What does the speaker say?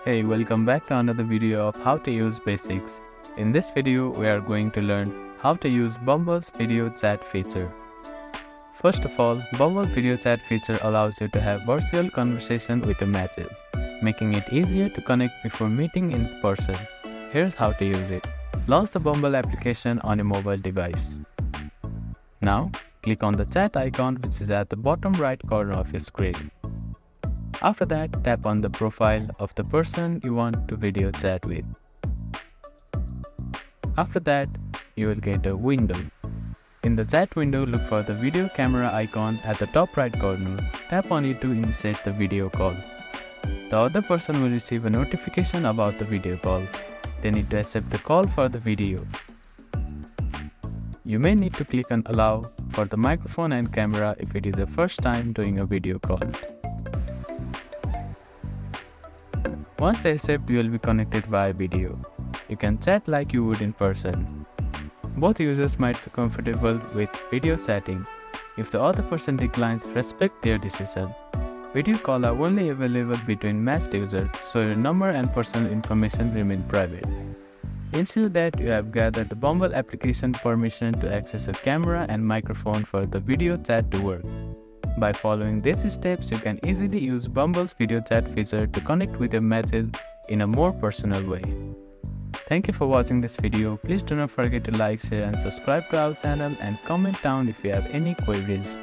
Hey, welcome back to another video of how to use basics. In this video, we are going to learn how to use Bumble's video chat feature. First of all, Bumble video chat feature allows you to have virtual conversation with your matches, making it easier to connect before meeting in person. Here's how to use it. Launch the Bumble application on your mobile device. Now, click on the chat icon which is at the bottom right corner of your screen. After that, tap on the profile of the person you want to video chat with. After that, you will get a window. In the chat window, look for the video camera icon at the top right corner. Tap on it to initiate the video call. The other person will receive a notification about the video call. They need to accept the call for the video. You may need to click on Allow for the microphone and camera if it is the first time doing a video call. Once they accept, you will be connected via video. You can chat like you would in person. Both users might be comfortable with video chatting. If the other person declines, respect their decision. Video calls are only available between matched users, so your number and personal information remain private. Ensure that you have gathered the Bumble application permission to access your camera and microphone for the video chat to work. By following these steps, you can easily use Bumble's video chat feature to connect with your matches in a more personal way. Thank you for watching this video. Please do not forget to like, share and subscribe to our channel and comment down if you have any queries.